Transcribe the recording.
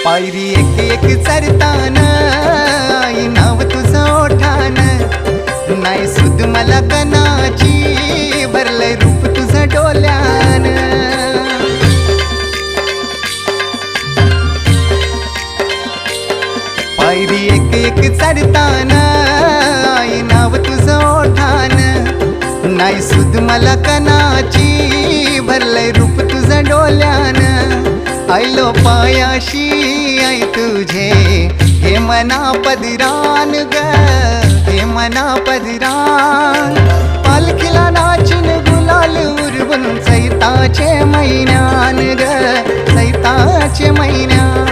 पायरी एक एक चरताना आई नाव तुझं ओठान, नाही सुद मला कनाची भरलंय रूप तुझं डोल्यान. पायरी एक एक चरताना आई नाव तुझं ओठान, नाही सुद मला कनाची भरलंय रूप तुझं डोल्यान. आयलो पायाशी आई तुझे हे मना पदरान ग, हे मना पदरान. पालखीला नाचून गुलाल उरवून चैताचे महिन्यान ग, चैताचे महिन्यान.